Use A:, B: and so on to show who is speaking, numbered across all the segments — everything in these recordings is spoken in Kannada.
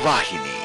A: ವಾಹಿನಿ.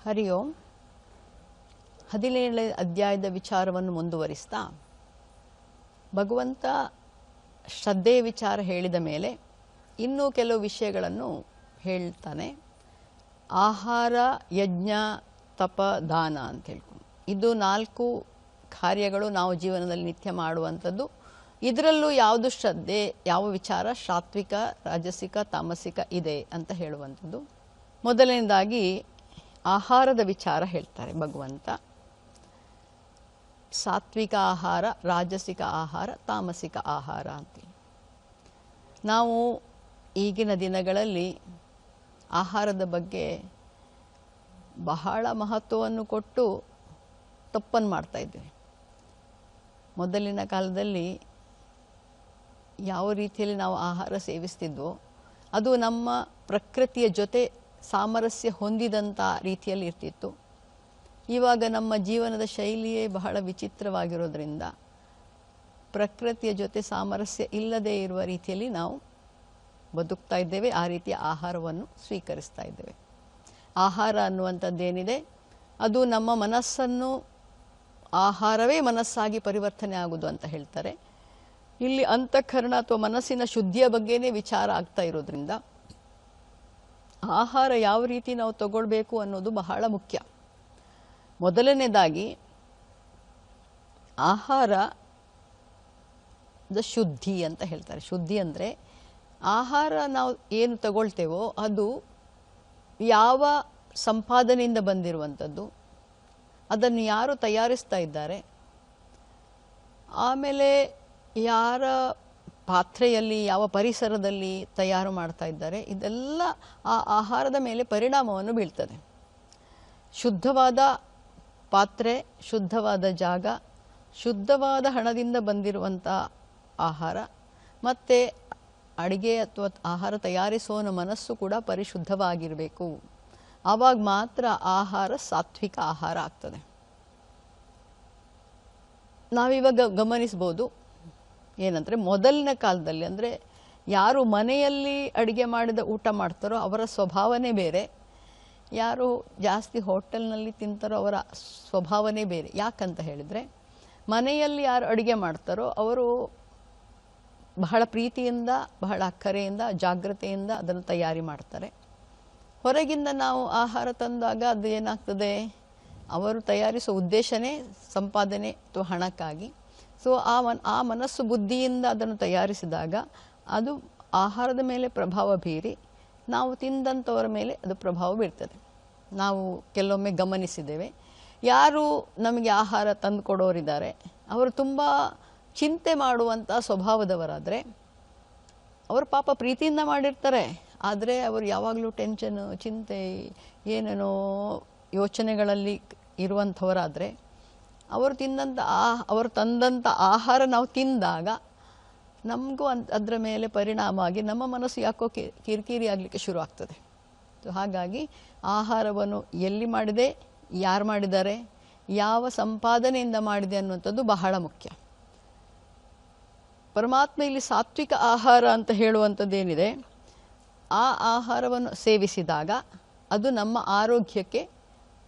B: ಹರಿ ಓಂ. 17ನೇ ಅಧ್ಯಾಯದ ವಿಚಾರವನ್ನು ಮುಂದುವರಿಸ್ತಾ ಭಗವಂತ ಶ್ರದ್ಧೆಯ ವಿಚಾರ ಹೇಳಿದ ಮೇಲೆ ಇನ್ನೂ ಕೆಲವು ವಿಷಯಗಳನ್ನು ಹೇಳ್ತಾನೆ. ಆಹಾರ, ಯಜ್ಞ, ತಪ, ದಾನ ಅಂತ ಹೇಳ್ಕೊಂಡು ಇದು 4 ಕಾರ್ಯಗಳು ನಾವು ಜೀವನದಲ್ಲಿ ನಿತ್ಯ ಮಾಡುವಂಥದ್ದು. ಇದರಲ್ಲೂ ಯಾವುದು ಶ್ರದ್ಧೆ, ಯಾವ ವಿಚಾರ ಸಾತ್ವಿಕ, ರಾಜಸಿಕ, ತಾಮಸಿಕ ಇದೆ ಅಂತ ಹೇಳುವಂಥದ್ದು. ಮೊದಲನೇದಾಗಿ ಆಹಾರದ ವಿಚಾರ ಹೇಳ್ತಾರೆ ಭಗವಂತ. ಸಾತ್ವಿಕ ಆಹಾರ, ರಾಜಸಿಕ ಆಹಾರ, ತಾಮಸಿಕ ಆಹಾರ ಅಂತೇಳಿ ನಾವು ಈಗಿನ ದಿನಗಳಲ್ಲಿ ಆಹಾರದ ಬಗ್ಗೆ ಬಹಳ ಮಹತ್ವವನ್ನು ಕೊಟ್ಟು ತಪ್ಪನ್ನು ಮಾಡ್ತಾ ಇದ್ದೇವೆ. ಮೊದಲಿನ ಕಾಲದಲ್ಲಿ ಯಾವ ರೀತಿಯಲ್ಲಿ ನಾವು ಆಹಾರ ಸೇವಿಸ್ತಿದ್ವೋ ಅದು ನಮ್ಮ ಪ್ರಕೃತಿಯ ಜೊತೆ ಸಾಮರಸ್ಯ ಹೊಂದಿದಂಥ ರೀತಿಯಲ್ಲಿ ಇರ್ತಿತ್ತು. ಇವಾಗ ನಮ್ಮ ಜೀವನದ ಶೈಲಿಯೇ ಬಹಳ ವಿಚಿತ್ರವಾಗಿರೋದ್ರಿಂದ ಪ್ರಕೃತಿಯ ಜೊತೆ ಸಾಮರಸ್ಯ ಇಲ್ಲದೇ ಇರುವ ರೀತಿಯಲ್ಲಿ ನಾವು ಬದುಕ್ತಾ ಇದ್ದೇವೆ. ಆ ರೀತಿಯ ಆಹಾರವನ್ನು ಸ್ವೀಕರಿಸ್ತಾ ಇದ್ದೇವೆ. ಆಹಾರ ಅನ್ನುವಂಥದ್ದೇನಿದೆ ಅದು ನಮ್ಮ ಮನಸ್ಸನ್ನು, ಆಹಾರವೇ ಮನಸ್ಸಾಗಿ ಪರಿವರ್ತನೆ ಆಗುವುದು ಅಂತ ಹೇಳ್ತಾರೆ. ಇಲ್ಲಿ ಅಂತಃಕರಣ ಅಥವಾ ಮನಸ್ಸಿನ ಶುದ್ಧಿಯ ಬಗ್ಗೆನೇ ವಿಚಾರ ಆಗ್ತಾ ಇರೋದ್ರಿಂದ ಆಹಾರ ಯಾವ ರೀತಿ ನಾವು ತಗೊಳ್ಬೇಕು ಅನ್ನೋದು ಬಹಳ ಮುಖ್ಯ. ಮೊದಲನೇದಾಗಿ ಆಹಾರದ ಶುದ್ಧಿ ಅಂತ ಹೇಳ್ತಾರೆ. ಶುದ್ಧಿ ಅಂದರೆ ಆಹಾರ ನಾವು ಏನು ತಗೊಳ್ತೇವೋ ಅದು ಯಾವ ಸಂಪಾದನೆಯಿಂದ ಬಂದಿರುವಂಥದ್ದು, ಅದನ್ನು ಯಾರು ತಯಾರಿಸ್ತಾ ಇದ್ದಾರೆ, ಆಮೇಲೆ ಯಾರ ಪಾತ್ರೆಯಲ್ಲಿ, ಯಾವ ಪರಿಸರದಲ್ಲಿ ತಯಾರು ಮಾಡ್ತಾ ಇದ್ದಾರೆ, ಇದೆಲ್ಲ ಆ ಆಹಾರದ ಮೇಲೆ ಪರಿಣಾಮವನ್ನು ಬೀಳ್ತದೆ. ಶುದ್ಧವಾದ ಪಾತ್ರೆ, ಶುದ್ಧವಾದ ಜಾಗ, ಶುದ್ಧವಾದ ಹಣದಿಂದ ಬಂದಿರುವಂಥ ಆಹಾರ, ಮತ್ತು ಅಡಿಗೆ ಅಥವಾ ಆಹಾರ ತಯಾರಿಸುವವನ ಮನಸ್ಸು ಕೂಡ ಪರಿಶುದ್ಧವಾಗಿರಬೇಕು. ಆವಾಗ ಮಾತ್ರ ಆಹಾರ ಸಾತ್ವಿಕ ಆಹಾರ ಆಗ್ತದೆ. ನಾವಿವಾಗ ಗಮನಿಸ್ಬೋದು ಏನಂದರೆ, ಮೊದಲಿನ ಕಾಲದಲ್ಲಿ ಅಂದರೆ ಯಾರು ಮನೆಯಲ್ಲಿ ಅಡುಗೆ ಮಾಡಿದ ಊಟ ಮಾಡ್ತಾರೋ ಅವರ ಸ್ವಭಾವನೇ ಬೇರೆ, ಯಾರು ಜಾಸ್ತಿ ಹೋಟೆಲ್ನಲ್ಲಿ ತಿಂತಾರೋ ಅವರ ಸ್ವಭಾವನೇ ಬೇರೆ. ಯಾಕಂತ ಹೇಳಿದರೆ, ಮನೆಯಲ್ಲಿ ಯಾರು ಅಡುಗೆ ಮಾಡ್ತಾರೋ ಅವರು ಬಹಳ ಪ್ರೀತಿಯಿಂದ, ಬಹಳ ಅಕ್ಕರೆಯಿಂದ, ಜಾಗ್ರತೆಯಿಂದ ಅದನ್ನು ತಯಾರಿ ಮಾಡ್ತಾರೆ. ಹೊರಗಿಂದ ನಾವು ಆಹಾರ ತಂದಾಗ ಅದು ಏನಾಗ್ತದೆ, ಅವರು ತಯಾರಿಸೋ ಉದ್ದೇಶನೇ ಸಂಪಾದನೆ ಅಥವಾ ಹಣಕ್ಕಾಗಿ. ಸೊ ಆ ಮನಸ್ಸು ಬುದ್ಧಿಯಿಂದ ಅದನ್ನು ತಯಾರಿಸಿದಾಗ ಅದು ಆಹಾರದ ಮೇಲೆ ಪ್ರಭಾವ ಬೀರಿ ನಾವು ತಿಂದಂಥವರ ಮೇಲೆ ಅದು ಪ್ರಭಾವ ಬೀರ್ತದೆ. ನಾವು ಕೆಲವೊಮ್ಮೆ ಗಮನಿಸಿದ್ದೇವೆ, ಯಾರು ನಮಗೆ ಆಹಾರ ತಂದು ಕೊಡೋರಿದ್ದಾರೆ ಅವರು ತುಂಬ ಚಿಂತೆ ಮಾಡುವಂಥ ಸ್ವಭಾವದವರಾದರೆ ಅವರು ಪಾಪ ಪ್ರೀತಿಯಿಂದ ಮಾಡಿರ್ತಾರೆ, ಆದರೆ ಅವರು ಯಾವಾಗಲೂ ಟೆನ್ಷನು, ಚಿಂತೆ, ಏನೇನೋ ಯೋಚನೆಗಳಲ್ಲಿ ಇರುವಂಥವರಾದರೆ ಅವರು ಅವರು ತಂದಂಥ ಆಹಾರ ನಾವು ತಿಂದಾಗ ನಮಗೂ ಅದರ ಮೇಲೆ ಪರಿಣಾಮ ಆಗಿ ನಮ್ಮ ಮನಸ್ಸು ಯಾಕೋ ಕಿರಿಕಿರಿ ಆಗಲಿಕ್ಕೆ ಶುರು ಆಗ್ತದೆ. ಸೊ ಹಾಗಾಗಿ ಆಹಾರವನ್ನು ಎಲ್ಲಿ ಮಾಡಿದೆ, ಯಾರು ಮಾಡಿದ್ದಾರೆ, ಯಾವ ಸಂಪಾದನೆಯಿಂದ ಮಾಡಿದೆ ಅನ್ನುವಂಥದ್ದು ಬಹಳ ಮುಖ್ಯ. ಪರಮಾತ್ಮ ಇಲ್ಲಿ ಸಾತ್ವಿಕ ಆಹಾರ ಅಂತ ಹೇಳುವಂಥದ್ದೇನಿದೆ, ಆ ಆಹಾರವನ್ನು ಸೇವಿಸಿದಾಗ ಅದು ನಮ್ಮ ಆರೋಗ್ಯಕ್ಕೆ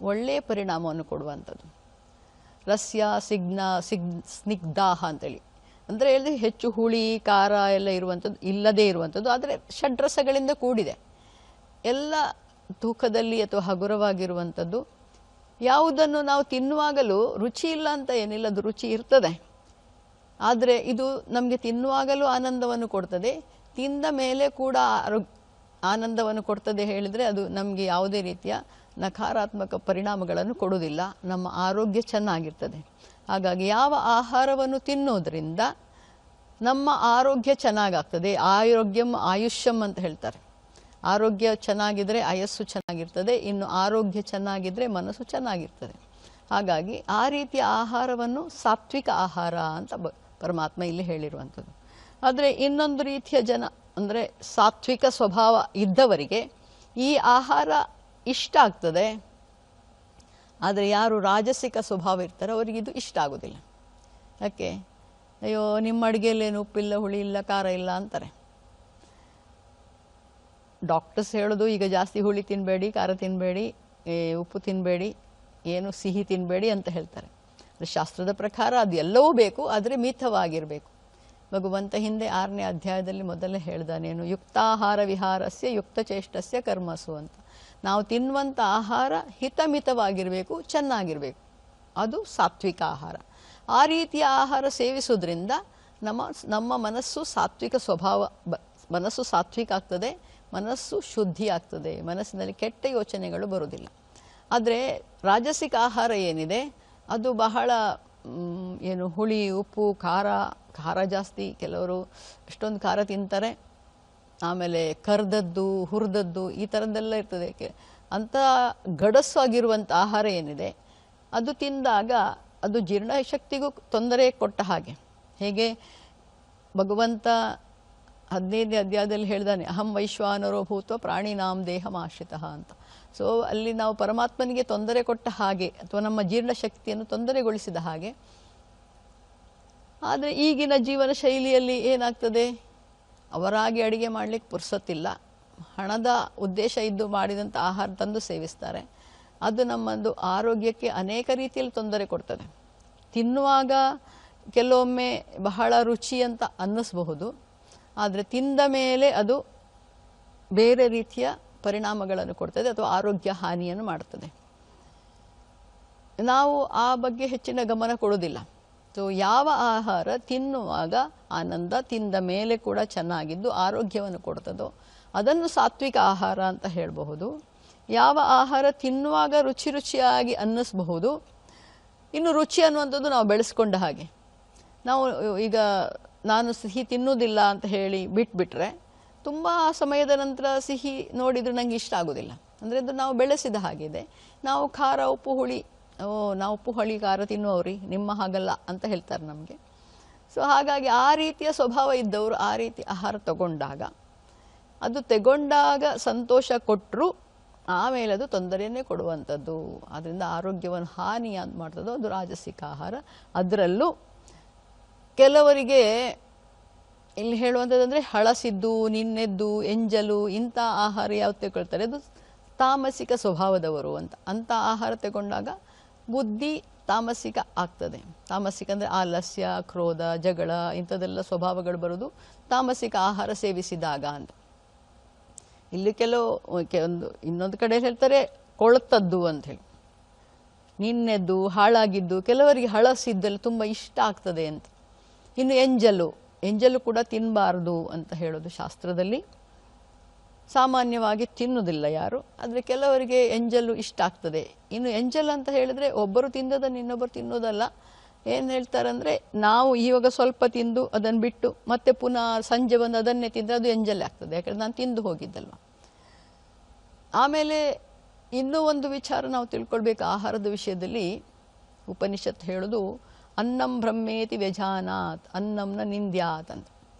B: ಒಳ್ಳೆಯ ಪರಿಣಾಮವನ್ನು ಕೊಡುವಂಥದ್ದು. ರಸ್ಯ ಸ್ನಿಗ್ಧಾಹ ಅಂತೇಳಿ ಅಂದರೆ ಹೇಳಿದ್ರೆ ಹೆಚ್ಚು ಹುಳಿ ಖಾರ ಎಲ್ಲ ಇರುವಂಥದ್ದು ಇಲ್ಲದೇ ಇರುವಂಥದ್ದು, ಆದರೆ ಷಡ್ರಸಗಳಿಂದ ಕೂಡಿದೆ. ಎಲ್ಲ ತೂಕದಲ್ಲಿ ಅಥವಾ ಹಗುರವಾಗಿರುವಂಥದ್ದು. ಯಾವುದನ್ನು ನಾವು ತಿನ್ನುವಾಗಲೂ ರುಚಿ ಇಲ್ಲ ಅಂತ ಏನಿಲ್ಲ, ಅದು ರುಚಿ ಇರ್ತದೆ. ಆದರೆ ಇದು ನಮಗೆ ತಿನ್ನುವಾಗಲೂ ಆನಂದವನ್ನು ಕೊಡ್ತದೆ, ತಿಂದ ಮೇಲೆ ಕೂಡ ಆನಂದವನ್ನು ಕೊಡ್ತದೆ ಹೇಳಿದರೆ ಅದು ನಮಗೆ ಯಾವುದೇ ರೀತಿಯ ನಕಾರಾತ್ಮಕ ಪರಿಣಾಮಗಳನ್ನು ಕೊಡುವುದಿಲ್ಲ. ನಮ್ಮ ಆರೋಗ್ಯ ಚೆನ್ನಾಗಿರ್ತದೆ. ಹಾಗಾಗಿ ಯಾವ ಆಹಾರವನ್ನು ತಿನ್ನೋದ್ರಿಂದ ನಮ್ಮ ಆರೋಗ್ಯ ಚೆನ್ನಾಗಾಗ್ತದೆ. ಆರೋಗ್ಯಂ ಆಯುಷ್ಯಂ ಅಂತ ಹೇಳ್ತಾರೆ. ಆರೋಗ್ಯ ಚೆನ್ನಾಗಿದ್ದರೆ ಆಯಸ್ಸು ಚೆನ್ನಾಗಿರ್ತದೆ, ಇನ್ನು ಆರೋಗ್ಯ ಚೆನ್ನಾಗಿದ್ದರೆ ಮನಸ್ಸು ಚೆನ್ನಾಗಿರ್ತದೆ. ಹಾಗಾಗಿ ಆ ರೀತಿಯ ಆಹಾರವನ್ನು ಸಾತ್ವಿಕ ಆಹಾರ ಅಂತ ಪರಮಾತ್ಮ ಇಲ್ಲಿ ಹೇಳಿರುವಂಥದ್ದು. ಆದರೆ ಇನ್ನೊಂದು ರೀತಿಯ ಜನ ಅಂದರೆ ಸಾತ್ವಿಕ ಸ್ವಭಾವ ಇದ್ದವರಿಗೆ ಈ ಆಹಾರ ಇಷ್ಟ ಆಗ್ತದೆ. ಆದರೆ ಯಾರು ರಾಜಸಿಕ ಸ್ವಭಾವ ಇರ್ತಾರೆ ಅವರಿಗೆ ಇದು ಇಷ್ಟ ಆಗೋದಿಲ್ಲ. ಯಾಕೆ? ಅಯ್ಯೋ ನಿಮ್ಮ ಅಡುಗೆಯಲ್ಲೇನು ಉಪ್ಪಿಲ್ಲ, ಹುಳಿ ಇಲ್ಲ, ಖಾರ ಇಲ್ಲ ಅಂತಾರೆ. ಡಾಕ್ಟರ್ಸ್ ಹೇಳೋದು ಈಗ ಜಾಸ್ತಿ ಹುಳಿ ತಿನ್ನಬೇಡಿ, ಖಾರ ತಿನ್ನಬೇಡಿ, ಉಪ್ಪು ತಿನ್ನಬೇಡಿ, ಏನು ಸಿಹಿ ತಿನ್ನಬೇಡಿ ಅಂತ ಹೇಳ್ತಾರೆ. ಶಾಸ್ತ್ರದ ಪ್ರಕಾರ ಅದೆಲ್ಲವೂ ಬೇಕು, ಆದರೆ ಮಿತವಾಗಿರಬೇಕು. ಭಗವಂತ ಹಿಂದೆ 6ನೇ ಅಧ್ಯಾಯದಲ್ಲಿ ಮೊದಲೇ ಹೇಳ್ದಾನೇನು, ಯುಕ್ತಾಹಾರ ವಿಹಾರಸ್ಯ ಯುಕ್ತಚೇಷ್ಟಸ್ಯ ಕರ್ಮಸು ಅಂತ. ನಾವು ತಿನ್ನುವಂಥ ಆಹಾರ ಹಿತಮಿತವಾಗಿರಬೇಕು, ಚೆನ್ನಾಗಿರಬೇಕು. ಅದು ಸಾತ್ವಿಕ ಆಹಾರ. ಆ ರೀತಿಯ ಆಹಾರ ಸೇವಿಸೋದ್ರಿಂದ ನಮ್ಮ ಮನಸ್ಸು ಸಾತ್ವಿಕ ಸ್ವಭಾವ, ಮನಸ್ಸು ಸಾತ್ವಿಕ ಆಗ್ತದೆ, ಮನಸ್ಸು ಶುದ್ಧಿ ಆಗ್ತದೆ, ಮನಸ್ಸಿನಲ್ಲಿ ಕೆಟ್ಟ ಯೋಚನೆಗಳು ಬರುವುದಿಲ್ಲ. ಆದರೆ ರಾಜಸಿಕ ಆಹಾರ ಏನಿದೆ ಅದು ಬಹಳ ಏನು ಹುಳಿ, ಉಪ್ಪು, ಖಾರ ಜಾಸ್ತಿ, ಕೆಲವರು ಎಷ್ಟೊಂದು ಖಾರ ತಿಂತಾರೆ. ಆಮೇಲೆ ಕರ್ದದ್ದು, ಹುರಿದದ್ದು, ಈ ಥರದ್ದೆಲ್ಲ ಇರ್ತದೆ. ಅಂಥ ಗಡಸಾಗಿರುವಂಥ ಆಹಾರ ಏನಿದೆ ಅದು ತಿಂದಾಗ ಅದು ಜೀರ್ಣಶಕ್ತಿಗೂ ತೊಂದರೆ ಕೊಟ್ಟ ಹಾಗೆ. ಹೇಗೆ ಭಗವಂತ 15ನೇ ಅಧ್ಯಾಯದಲ್ಲಿ ಹೇಳ್ದಾನೆ, ಅಹಂ ವೈಶ್ವಾನರೋ ಭೂತ್ವ ಪ್ರಾಣಿನಾಂ ದೇಹಮಾಶ್ರಿತಃ ಅಂತ. ಸೊ ಅಲ್ಲಿ ನಾವು ಪರಮಾತ್ಮನಿಗೆ ತೊಂದರೆ ಕೊಟ್ಟ ಹಾಗೆ, ಅಥವಾ ನಮ್ಮ ಜೀರ್ಣಶಕ್ತಿಯನ್ನು ತೊಂದರೆಗೊಳಿಸಿದ ಹಾಗೆ. ಆದರೆ ಈಗಿನ ಜೀವನ ಶೈಲಿಯಲ್ಲಿ ಏನಾಗ್ತದೆ, ಅವರಾಗಿ ಅಡುಗೆ ಮಾಡಲಿಕ್ಕೆ ಪುರ್ಸೊತ್ತಿಲ್ಲ, ಹಣದ ಉದ್ದೇಶ ಇದ್ದು ಮಾಡಿದಂಥ ಆಹಾರ ತಂದು ಸೇವಿಸ್ತಾರೆ. ಅದು ನಮ್ಮದು ಆರೋಗ್ಯಕ್ಕೆ ಅನೇಕ ರೀತಿಯಲ್ಲಿ ತೊಂದರೆ ಕೊಡ್ತದೆ. ತಿನ್ನುವಾಗ ಕೆಲವೊಮ್ಮೆ ಬಹಳ ರುಚಿ ಅಂತ ಅನ್ನಿಸಬಹುದು, ಆದರೆ ತಿಂದ ಮೇಲೆ ಅದು ಬೇರೆ ರೀತಿಯ ಪರಿಣಾಮಗಳನ್ನು ಕೊಡ್ತದೆ ಅಥವಾ ಆರೋಗ್ಯ ಹಾನಿಯನ್ನು ಮಾಡ್ತದೆ. ನಾವು ಆ ಬಗ್ಗೆ ಹೆಚ್ಚಿನ ಗಮನ ಕೊಡೋದಿಲ್ಲ. ಸೊ ಯಾವ ಆಹಾರ ತಿನ್ನುವಾಗ ಆನಂದ, ತಿಂದ ಮೇಲೆ ಕೂಡ ಚೆನ್ನಾಗಿದ್ದು ಆರೋಗ್ಯವನ್ನು ಕೊಡ್ತದೋ ಅದನ್ನು ಸಾತ್ವಿಕ ಆಹಾರ ಅಂತ ಹೇಳಬಹುದು. ಯಾವ ಆಹಾರ ತಿನ್ನುವಾಗ ರುಚಿಯಾಗಿ ಅನ್ನಿಸಬಹುದು, ಇನ್ನು ರುಚಿ ಅನ್ನುವಂಥದ್ದು ನಾವು ಬೆಳೆಸ್ಕೊಂಡ ಹಾಗೆ. ನಾವು ಈಗ ನಾನು ಸಿಹಿ ತಿನ್ನುವುದಿಲ್ಲ ಅಂತ ಹೇಳಿ ಬಿಟ್ಬಿಟ್ರೆ ತುಂಬ ಸಮಯದ ನಂತರ ಸಿಹಿ ನೋಡಿದರೆ ನನಗೆ ಇಷ್ಟ ಆಗೋದಿಲ್ಲ. ಅಂದರೆ ಅದು ನಾವು ಬೆಳೆಸಿದ ಹಾಗಿದೆ. ನಾವು ಖಾರ, ಉಪ್ಪು, ಹುಳಿ, ನಾವು ಉಪ್ಪು, ಹುಳಿ, ಖಾರ ತಿನ್ನುವವ್ರಿ, ನಿಮ್ಮ ಹಾಗಲ್ಲ ಅಂತ ಹೇಳ್ತಾರೆ ನಮಗೆ. ಸೊ ಹಾಗಾಗಿ ಆ ರೀತಿಯ ಸ್ವಭಾವ ಇದ್ದವರು ಆ ರೀತಿ ಆಹಾರ ತಗೊಂಡಾಗ, ಅದು ತಗೊಂಡಾಗ ಸಂತೋಷ ಕೊಟ್ಟರು ಆಮೇಲೆ ಅದು ತೊಂದರೆಯನ್ನೇ ಕೊಡುವಂಥದ್ದು. ಅದರಿಂದ ಆರೋಗ್ಯವನ್ನು ಹಾನಿ ಅಂತ ಮಾಡ್ತದೋ ಅದು ರಾಜಸಿಕ ಆಹಾರ. ಅದರಲ್ಲೂ ಕೆಲವರಿಗೆ ಇಲ್ಲಿ ಹೇಳುವಂಥದ್ದಂದರೆ ಹಳಸಿದ್ದು, ನಿನ್ನೆದ್ದು, ಎಂಜಲು ಇಂಥ ಆಹಾರ ಯಾವ್ದು ತಗೊಳ್ತಾರೆ ಅದು ತಾಮಸಿಕ ಸ್ವಭಾವದವರು ಅಂತ. ಅಂಥ ಆಹಾರ ತಗೊಂಡಾಗ ಬುದ್ಧಿ ತಾಮಸಿಕ ಆಗ್ತದೆ. ತಾಮಸಿಕ ಅಂದರೆ ಆಲಸ್ಯ, ಕ್ರೋಧ, ಜಗಳ ಇಂಥದ್ದೆಲ್ಲ ಸ್ವಭಾವಗಳು ಬರೋದು ತಾಮಸಿಕ ಆಹಾರ ಸೇವಿಸಿದಾಗ ಅಂತ. ಇಲ್ಲಿ ಇನ್ನೊಂದು ಕಡೆ ಹೇಳ್ತಾರೆ ಕೊಳತದ್ದು ಅಂತ ಹೇಳಿ, ನಿನ್ನೆದ್ದು, ಹಾಳಾಗಿದ್ದು, ಕೆಲವರಿಗೆ ಹಳಸಿದ್ದೆಲ್ಲ ತುಂಬ ಇಷ್ಟ ಆಗ್ತದೆ ಅಂತ. ಇನ್ನು ಎಂಜಲು ಕೂಡ ತಿನ್ನಬಾರ್ದು ಅಂತ ಹೇಳೋದು ಶಾಸ್ತ್ರದಲ್ಲಿ. ಸಾಮಾನ್ಯವಾಗಿ ತಿನ್ನೋದಿಲ್ಲ ಯಾರು, ಆದರೆ ಕೆಲವರಿಗೆ ಎಂಜಲು ಇಷ್ಟ ಆಗ್ತದೆ. ಇನ್ನು ಎಂಜಲ್ ಅಂತ ಹೇಳಿದ್ರೆ ಒಬ್ಬರು ತಿಂದದನ್ನು ಇನ್ನೊಬ್ಬರು ತಿನ್ನೋದಲ್ಲ. ಏನು ಹೇಳ್ತಾರಂದರೆ, ನಾವು ಇವಾಗ ಸ್ವಲ್ಪ ತಿಂದು ಅದನ್ನು ಬಿಟ್ಟು ಮತ್ತೆ ಪುನಃ ಸಂಜೆ ಬಂದು ಅದನ್ನೇ ತಿಂದರೆ ಅದು ಎಂಜಲ್ ಆಗ್ತದೆ, ಯಾಕಂದರೆ ನಾನು ತಿಂದು ಹೋಗಿದ್ದಲ್ವ. ಆಮೇಲೆ ಇನ್ನೂ ಒಂದು ವಿಚಾರ ನಾವು ತಿಳ್ಕೊಳ್ಬೇಕು ಆಹಾರದ ವಿಷಯದಲ್ಲಿ. ಉಪನಿಷತ್ ಹೇಳೋದು ಅನ್ನಂ ಬ್ರಹ್ಮೇತಿ ವ್ಯಜಾನಾತ್ ಅನ್ನಂನ ನಿಂದ್ಯಾತ್ ಅಂತ.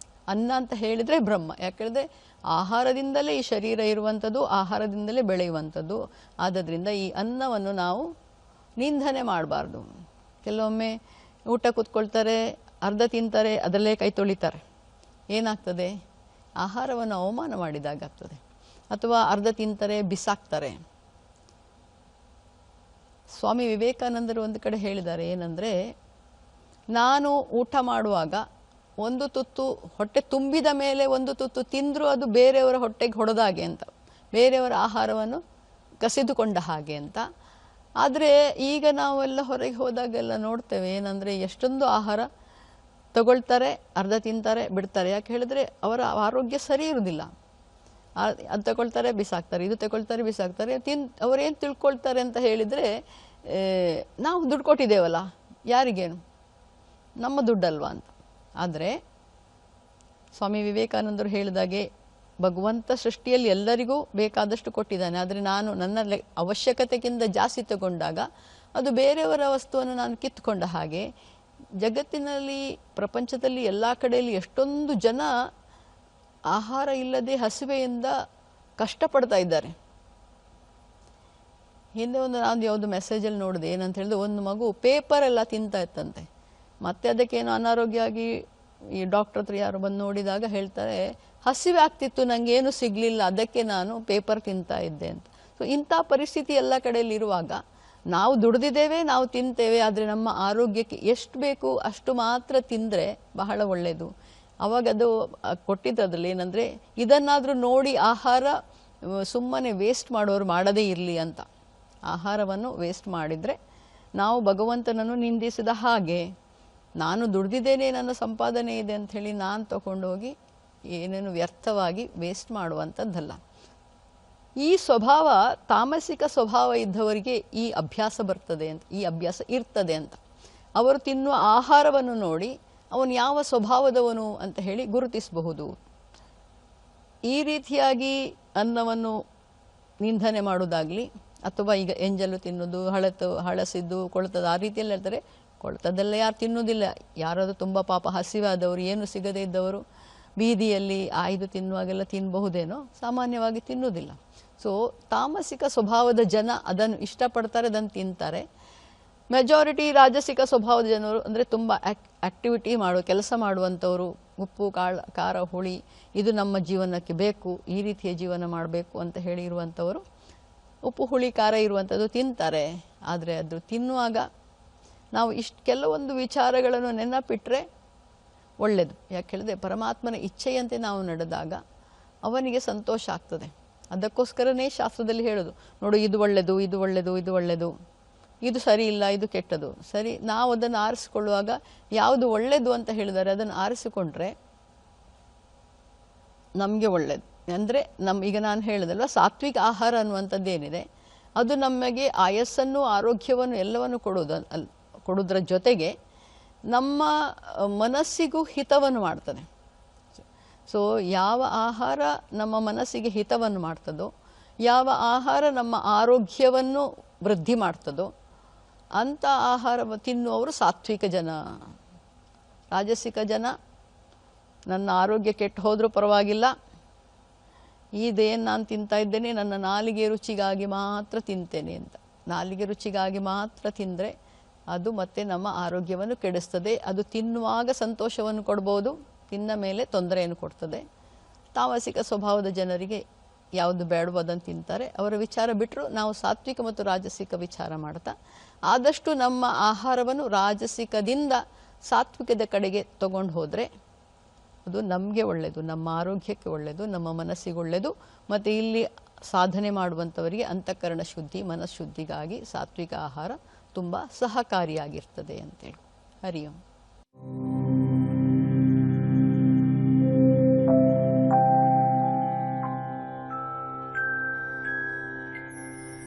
B: ಅನ್ನ ಅಂತ ಹೇಳಿದರೆ ಬ್ರಹ್ಮ, ಯಾಕಂದರೆ ಆಹಾರದಿಂದಲೇ ಈ ಶರೀರ ಇರುವಂಥದ್ದು, ಆಹಾರದಿಂದಲೇ ಬೆಳೆಯುವಂಥದ್ದು. ಆದ್ದರಿಂದ ಈ ಅನ್ನವನ್ನು ನಾವು ನಿಂದನೆ ಮಾಡಬಾರ್ದು. ಕೆಲವೊಮ್ಮೆ ಊಟ ಕೂತ್ಕೊಳ್ತಾರೆ, ಅರ್ಧ ತಿಂತಾರೆ, ಅದರಲ್ಲೇ ಕೈ ತೊಳಿತಾರೆ. ಏನಾಗ್ತದೆ? ಆಹಾರವನ್ನು ಅವಮಾನ ಮಾಡಿದಾಗಾಗ್ತದೆ. ಅಥವಾ ಅರ್ಧ ತಿಂತಾರೆ, ಬಿಸಾಕ್ತಾರೆ. ಸ್ವಾಮಿ ವಿವೇಕಾನಂದರು ಒಂದು ಕಡೆ ಹೇಳಿದ್ದಾರೆ, ಏನಂದರೆ, ನಾನು ಊಟ ಮಾಡುವಾಗ ಒಂದು ತುತ್ತು ಹೊಟ್ಟೆ ತುಂಬಿದ ಮೇಲೆ ಒಂದು ತುತ್ತು ತಿಂದರೂ ಅದು ಬೇರೆಯವರ ಹೊಟ್ಟೆಗೆ ಹೊಡೆದಾಗೆ ಅಂತ, ಬೇರೆಯವರ ಆಹಾರವನ್ನು ಕಸಿದುಕೊಂಡ ಹಾಗೆ ಅಂತ. ಆದರೆ ಈಗ ನಾವೆಲ್ಲ ಹೊರಗೆ ಹೋದಾಗೆಲ್ಲ ನೋಡ್ತೇವೆ ಏನಂದರೆ ಎಷ್ಟೊಂದು ಆಹಾರ ತಗೊಳ್ತಾರೆ, ಅರ್ಧ ತಿಂತಾರೆ, ಬಿಡ್ತಾರೆ. ಯಾಕೆ ಹೇಳಿದ್ರೆ ಅವರ ಆರೋಗ್ಯ ಸರಿ ಇರುವುದಿಲ್ಲ. ಅದು ತಗೊಳ್ತಾರೆ ಬಿಸಾಕ್ತಾರೆ, ಇದು ತಗೊಳ್ತಾರೆ ಬಿಸಾಕ್ತಾರೆ. ಅವರೇನು ತಿಳ್ಕೊಳ್ತಾರೆ ಅಂತ ಹೇಳಿದರೆ, ನಾವು ದುಡ್ಡು ಕೊಟ್ಟಿದ್ದೇವಲ್ಲ, ಯಾರಿಗೇನು, ನಮ್ಮ ದುಡ್ಡಲ್ವಾ ಅಂತ. ಆದರೆ ಸ್ವಾಮಿ ವಿವೇಕಾನಂದರು ಹೇಳಿದಾಗೆ ಭಗವಂತ ಸೃಷ್ಟಿಯಲ್ಲಿ ಎಲ್ಲರಿಗೂ ಬೇಕಾದಷ್ಟು ಕೊಟ್ಟಿದ್ದಾನೆ. ಆದರೆ ನಾನು ನನ್ನ ಅವಶ್ಯಕತೆಗಿಂತ ಜಾಸ್ತಿ ತಗೊಂಡಾಗ ಅದು ಬೇರೆಯವರ ವಸ್ತುವನ್ನು ನಾನು ಕಿತ್ತುಕೊಂಡ ಹಾಗೆ. ಜಗತ್ತಿನಲ್ಲಿ, ಪ್ರಪಂಚದಲ್ಲಿ ಎಲ್ಲ ಕಡೆಯಲ್ಲಿ ಎಷ್ಟೊಂದು ಜನ ಆಹಾರ ಇಲ್ಲದೆ ಹಸಿವೆಯಿಂದ ಕಷ್ಟಪಡ್ತಾ ಇದ್ದಾರೆ. ಹಿಂದೆ ನಾನು ಯಾವುದು ಮೆಸೇಜಲ್ಲಿ ನೋಡಿದೆ, ಏನಂತ ಹೇಳಿದ್ರೆ ಒಂದು ಮಗು ಪೇಪರೆಲ್ಲ ತಿಂತಾ ಇತ್ತಂತೆ. ಮತ್ತೆ ಅದಕ್ಕೇನು ಅನಾರೋಗ್ಯ ಆಗಿ ಈ ಡಾಕ್ಟರ್ ಹತ್ರ ಯಾರು ಬಂದು ನೋಡಿದಾಗ ಹೇಳ್ತಾರೆ, ಹಸಿವೆ ಆಗ್ತಿತ್ತು, ನನಗೇನು ಸಿಗಲಿಲ್ಲ, ಅದಕ್ಕೆ ನಾನು ಪೇಪರ್ ತಿಂತಾ ಇದ್ದೆ ಅಂತ. ಸೊ ಇಂಥ ಪರಿಸ್ಥಿತಿ ಎಲ್ಲ ಕಡೆಯಲ್ಲಿ ಇರುವಾಗ ನಾವು ದುಡಿದಿದ್ದೇವೆ, ನಾವು ತಿಂತೇವೆ, ಆದರೆ ನಮ್ಮ ಆರೋಗ್ಯಕ್ಕೆ ಎಷ್ಟು ಬೇಕು ಅಷ್ಟು ಮಾತ್ರ ತಿಂದರೆ ಬಹಳ ಒಳ್ಳೆಯದು. ಅವಾಗ ಅದು ಕೊಟ್ಟಿದ್ದರಲ್ಲಿ ಏನಂದರೆ, ಇದನ್ನಾದರೂ ನೋಡಿ ಆಹಾರ ಸುಮ್ಮನೆ ವೇಸ್ಟ್ ಮಾಡೋರು ಮಾಡದೇ ಇರಲಿ ಅಂತ. ಆಹಾರವನ್ನು ವೇಸ್ಟ್ ಮಾಡಿದರೆ ನಾವು ಭಗವಂತನನ್ನು ನಿಂದಿಸಿದ ಹಾಗೆ. ನಾನು ದುಡ್ದಿದ್ದೇನೆ, ನನ್ನ ಸಂಪಾದನೆ ಇದೆ ಅಂಥೇಳಿ ನಾನು ತಗೊಂಡೋಗಿ ಏನೇನು ವ್ಯರ್ಥವಾಗಿ ವೇಸ್ಟ್ ಮಾಡುವಂಥದ್ದಲ್ಲ. ಈ ಸ್ವಭಾವ, ತಾಮಸಿಕ ಸ್ವಭಾವ ಇದ್ದವರಿಗೆ ಈ ಅಭ್ಯಾಸ ಬರ್ತದೆ ಅಂತ, ಈ ಅಭ್ಯಾಸ ಇರ್ತದೆ ಅಂತ. ಅವರು ತಿನ್ನುವ ಆಹಾರವನ್ನು ನೋಡಿ ಅವನು ಯಾವ ಸ್ವಭಾವದವನು ಅಂತ ಹೇಳಿ ಗುರುತಿಸಬಹುದು. ಈ ರೀತಿಯಾಗಿ ಅನ್ನವನ್ನು ನಿಂದನೆ ಮಾಡೋದಾಗಲಿ, ಅಥವಾ ಈಗ ಎಂಜಲು ತಿನ್ನೋದು, ಹಳಸಿದ್ದು, ಕೊಳ್ತದ್ದು, ಆ ರೀತಿಯಲ್ಲಿ ಹೇಳ್ತಾರೆ. ಕೊಳ್ತದ್ದೆಲ್ಲ ಯಾರು ತಿನ್ನೋದಿಲ್ಲ. ಯಾರಾದರೂ ತುಂಬ ಪಾಪ ಹಸಿವಾದವರು, ಏನು ಸಿಗದೇ ಇದ್ದವರು ಬೀದಿಯಲ್ಲಿ ಆಯ್ದು ತಿನ್ನುವಾಗೆಲ್ಲ ತಿನ್ನಬಹುದೇನೋ, ಸಾಮಾನ್ಯವಾಗಿ ತಿನ್ನುವುದಿಲ್ಲ. ಸೊ ತಾಮಸಿಕ ಸ್ವಭಾವದ ಜನ ಅದನ್ನು ಇಷ್ಟಪಡ್ತಾರೆ, ಅದನ್ನು ತಿಂತಾರೆ. ಮೆಜಾರಿಟಿ ರಾಜಸಿಕ ಸ್ವಭಾವದ ಜನರು ಅಂದರೆ ತುಂಬ ಆ್ಯಕ್ಟಿವಿಟಿ ಕೆಲಸ ಮಾಡುವಂಥವರು, ಉಪ್ಪು ಖಾರ ಹುಳಿ ಇದು ನಮ್ಮ ಜೀವನಕ್ಕೆ ಬೇಕು, ಈ ರೀತಿಯ ಜೀವನ ಮಾಡಬೇಕು ಅಂತ ಹೇಳಿ ಇರುವಂಥವರು ಉಪ್ಪು ಹುಳಿ ಖಾರ ಇರುವಂಥದ್ದು ತಿಂತಾರೆ. ಆದರೆ ಅದು ತಿನ್ನುವಾಗ ನಾವು ಕೆಲವೊಂದು ವಿಚಾರಗಳನ್ನು ನೆನಪಿಟ್ಟರೆ ಒಳ್ಳೆಯದು. ಯಾಕೆ ಹೇಳಿದ್ರೆ ಪರಮಾತ್ಮನ ಇಚ್ಛೆಯಂತೆ ನಾವು ನಡೆದಾಗ ಅವನಿಗೆ ಸಂತೋಷ ಆಗ್ತದೆ. ಅದಕ್ಕೋಸ್ಕರನೇ ಶಾಸ್ತ್ರದಲ್ಲಿ ಹೇಳೋದು, ನೋಡು ಇದು ಒಳ್ಳೆಯದು, ಇದು ಒಳ್ಳೆಯದು, ಇದು ಒಳ್ಳೆಯದು, ಇದು ಸರಿ ಇಲ್ಲ, ಇದು ಕೆಟ್ಟದು. ಸರಿ, ನಾವು ಅದನ್ನು ಆರಿಸಿಕೊಳ್ಳುವಾಗ ಯಾವುದು ಒಳ್ಳೆಯದು ಅಂತ ಹೇಳಿದರೆ ಅದನ್ನು ಆರಿಸಿಕೊಂಡ್ರೆ ನಮಗೆ ಒಳ್ಳೆಯದು. ಅಂದರೆ ಈಗ ನಾನು ಹೇಳಿದಲ್ವ, ಸಾತ್ವಿಕ ಆಹಾರ ಅನ್ನುವಂಥದ್ದೇನಿದೆ ಅದು ನಮಗೆ ಆಯಸ್ಸನ್ನು, ಆರೋಗ್ಯವನ್ನು ಎಲ್ಲವನ್ನು ಕೊಡೋದ್ರ ಜೊತೆಗೆ ನಮ್ಮ ಮನಸ್ಸಿಗೂ ಹಿತವನ್ನು ಮಾಡ್ತದೆ. ಸೊ ಯಾವ ಆಹಾರ ನಮ್ಮ ಮನಸ್ಸಿಗೆ ಹಿತವನ್ನು ಮಾಡ್ತದೋ, ಯಾವ ಆಹಾರ ನಮ್ಮ ಆರೋಗ್ಯವನ್ನು ವೃದ್ಧಿ ಮಾಡ್ತದೋ ಅಂಥ ಆಹಾರ ತಿನ್ನುವವರು ಸಾತ್ವಿಕ ಜನ. ರಾಜಸಿಕ ಜನ ನನ್ನ ಆರೋಗ್ಯ ಕೆಟ್ಟು ಹೋದರೂ ಪರವಾಗಿಲ್ಲ, ಇದೇನು ನಾನು ತಿಂತಾ ಇದ್ದೇನೆ ನನ್ನ ನಾಲಿಗೆ ರುಚಿಗಾಗಿ ಮಾತ್ರ ತಿಂತೇನೆ ಅಂತ. ನಾಲಿಗೆ ರುಚಿಗಾಗಿ ಮಾತ್ರ ತಿಂದರೆ ಅದು ಮತ್ತೆ ನಮ್ಮ ಆರೋಗ್ಯವನ್ನು ಕೆಡಿಸ್ತದೆ. ಅದು ತಿನ್ನುವಾಗ ಸಂತೋಷವನ್ನು ಕೊಡ್ಬೋದು, ತಿಂದ ಮೇಲೆ ತೊಂದರೆಯನ್ನು ಕೊಡ್ತದೆ. ತಾಮಸಿಕ ಸ್ವಭಾವದ ಜನರಿಗೆ ಯಾವುದು ಬೇಡವೋ ಅದನ್ನು ತಿಂತಾರೆ. ಅವರ ವಿಚಾರ ಬಿಟ್ಟರು ನಾವು ಸಾತ್ವಿಕ ಮತ್ತು ರಾಜಸಿಕ ವಿಚಾರ ಮಾಡ್ತಾ ಆದಷ್ಟು ನಮ್ಮ ಆಹಾರವನ್ನು ರಾಜಸಿಕದಿಂದ ಸಾತ್ವಿಕದ ಕಡೆಗೆ ತಗೊಂಡು ಹೋದರೆ ಅದು ನಮಗೆ ಒಳ್ಳೆಯದು, ನಮ್ಮ ಆರೋಗ್ಯಕ್ಕೆ ಒಳ್ಳೆಯದು, ನಮ್ಮ ಮನಸ್ಸಿಗೆ ಒಳ್ಳೆಯದು. ಮತ್ತು ಇಲ್ಲಿ ಸಾಧನೆ ಮಾಡುವಂಥವರಿಗೆ ಅಂತಃಕರಣ ಶುದ್ಧಿ, ಮನಃಶುದ್ಧಿಗಾಗಿ ಸಾತ್ವಿಕ ಆಹಾರ ತುಂಬ ಸಹಕಾರಿಯಾಗಿರ್ತದೆ ಅಂತೇಳಿ. ಹರಿ ಓಂ.